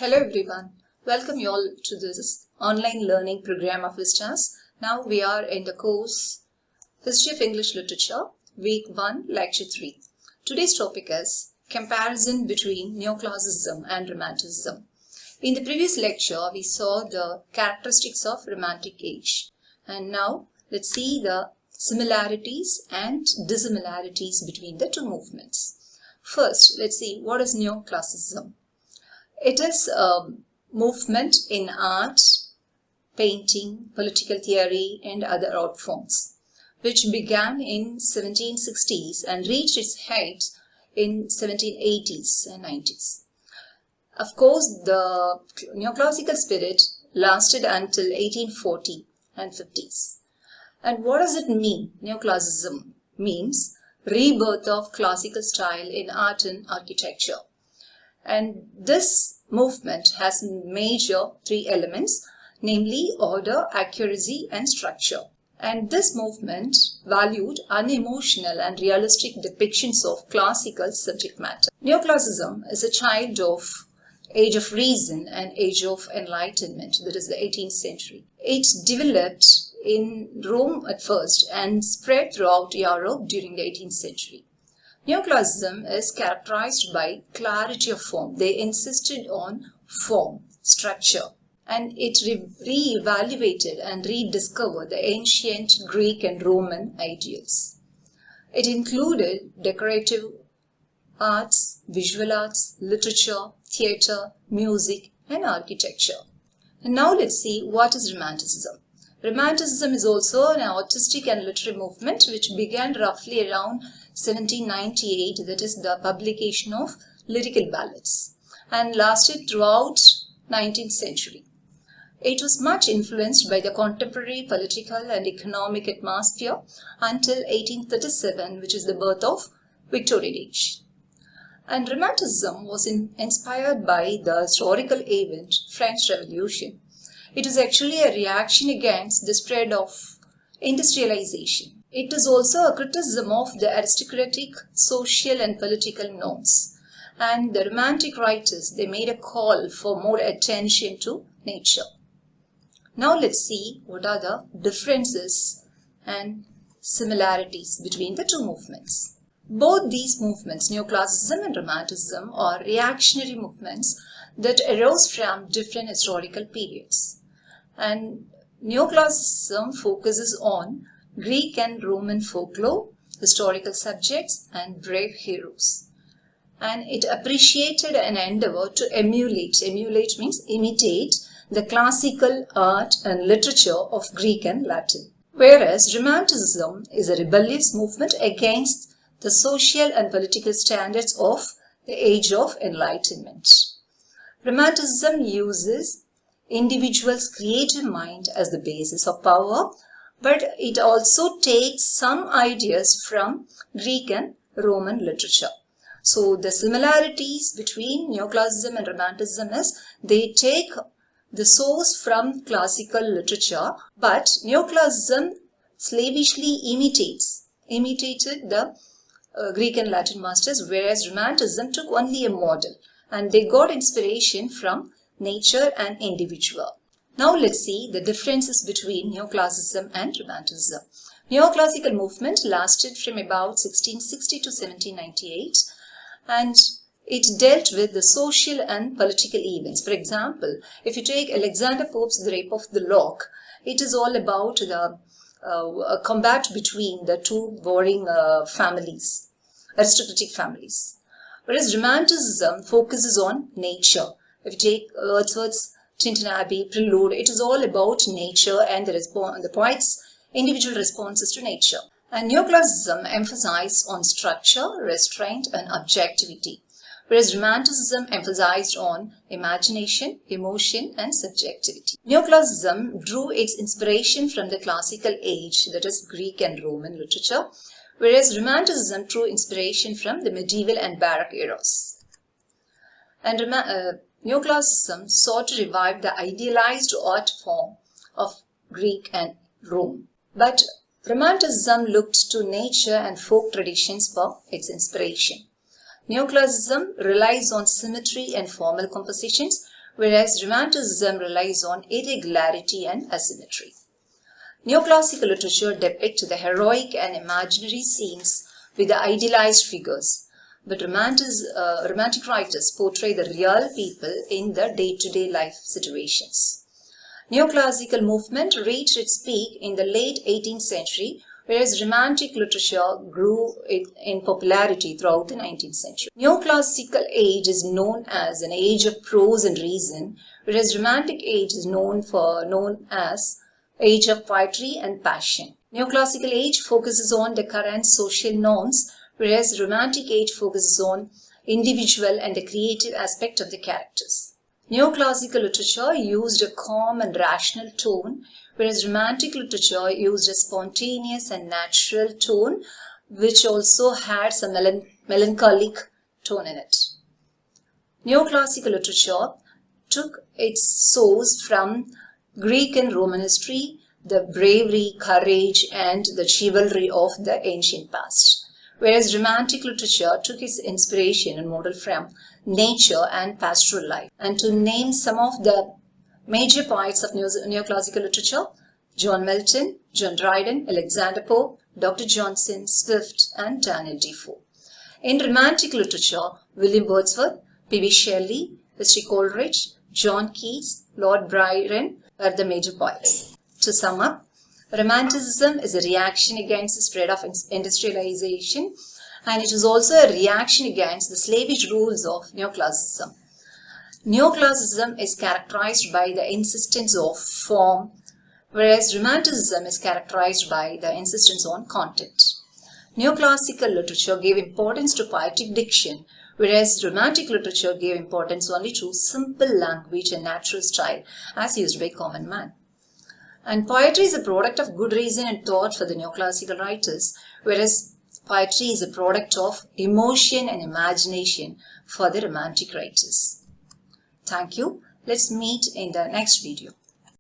Hello everyone, welcome you all to this online learning program of Vistas. Now we are in the course History of English Literature, Week 1, Lecture 3. Today's topic is Comparison between Neoclassicism and Romanticism. In the previous lecture, we saw the characteristics of Romantic Age. And now let's see the similarities and dissimilarities between the two movements. First, let's see what is Neoclassicism. It is a movement in art, painting, political theory and other art forms, which began in 1760s and reached its height in 1780s and 90s. Of course, the neoclassical spirit lasted until 1840 and 50s. And what does it mean? Neoclassicism means rebirth of classical style in art and architecture. And this movement has major three elements, namely order, accuracy and structure. And this movement valued unemotional and realistic depictions of classical subject matter. Neoclassicism is a child of Age of Reason and Age of Enlightenment, that is the 18th century. It developed in Rome at first and spread throughout Europe during the 18th century. Neoclassicism is characterized by clarity of form. They insisted on form, structure, and it re-evaluated and rediscovered the ancient Greek and Roman ideals. It included decorative arts, visual arts, literature, theatre, music, and architecture. And now let's see what is Romanticism. Romanticism is also an artistic and literary movement which began roughly around 1798, that is the publication of lyrical ballads, and lasted throughout 19th century. It was much influenced by the contemporary political and economic atmosphere until 1837, which is the birth of Victorian age. And Romanticism was inspired by the historical event French Revolution. It was actually a reaction against the spread of industrialization. It is also a criticism of the aristocratic, social and political norms. And the Romantic writers, they made a call for more attention to nature. Now let's see what are the differences and similarities between the two movements. Both these movements, Neoclassicism and Romanticism, are reactionary movements that arose from different historical periods. And Neoclassicism focuses on Greek and Roman folklore, historical subjects and brave heroes. And it appreciated an endeavor to emulate means imitate, the classical art and literature of Greek and Latin. Whereas Romanticism is a rebellious movement against the social and political standards of the Age of Enlightenment. Romanticism uses individuals' creative mind as the basis of power, but it also takes some ideas from Greek and Roman literature. So the similarities between Neoclassicism and Romanticism is they take the source from classical literature, but Neoclassicism slavishly imitated the Greek and Latin masters, whereas Romanticism took only a model and they got inspiration from nature and individual. Now let's see the differences between Neoclassicism and Romanticism. Neoclassical movement lasted from about 1660 to 1798 and it dealt with the social and political events. For example, if you take Alexander Pope's The Rape of the Lock, it is all about the combat between the two warring families, aristocratic families. Whereas Romanticism focuses on nature. If you take Wordsworth's Tintern Abbey, Prelude, it is all about nature and the poet's individual responses to nature. And Neoclassicism emphasized on structure, restraint and objectivity, whereas Romanticism emphasized on imagination, emotion and subjectivity. Neoclassicism drew its inspiration from the classical age, that is Greek and Roman literature, whereas Romanticism drew inspiration from the medieval and Baroque eras. And Neoclassicism sought to revive the idealized art form of Greek and Rome. But Romanticism looked to nature and folk traditions for its inspiration. Neoclassicism relies on symmetry and formal compositions, whereas Romanticism relies on irregularity and asymmetry. Neoclassical literature depicts the heroic and imaginary scenes with the idealized figures, but romantic writers portray the real people in the day-to-day life situations. Neoclassical movement reached its peak in the late 18th century, whereas Romantic literature grew in popularity throughout the 19th century. Neoclassical age is known as an age of prose and reason, whereas Romantic age is known as age of poetry and passion. Neoclassical age focuses on the current social norms, whereas Romantic age focuses on individual and the creative aspect of the characters. Neoclassical literature used a calm and rational tone, whereas Romantic literature used a spontaneous and natural tone, which also had some melancholic tone in it. Neoclassical literature took its source from Greek and Roman history, the bravery, courage, and the chivalry of the ancient past, whereas Romantic literature took its inspiration and model from nature and pastoral life. And to name some of the major poets of neoclassical literature: John Milton, John Dryden, Alexander Pope, Dr. Johnson, Swift, and Daniel Defoe. In Romantic literature, William Wordsworth, P.B. Shelley, H.G. Coleridge, John Keats, Lord Byron were the major poets. To sum up, Romanticism is a reaction against the spread of industrialization, and it is also a reaction against the slavish rules of Neoclassicism. Neoclassicism is characterized by the insistence of form, whereas Romanticism is characterized by the insistence on content. Neoclassical literature gave importance to poetic diction, whereas Romantic literature gave importance only to simple language and natural style as used by common man. And poetry is a product of good reason and thought for the neoclassical writers, whereas poetry is a product of emotion and imagination for the Romantic writers. Thank you. Let's meet in the next video.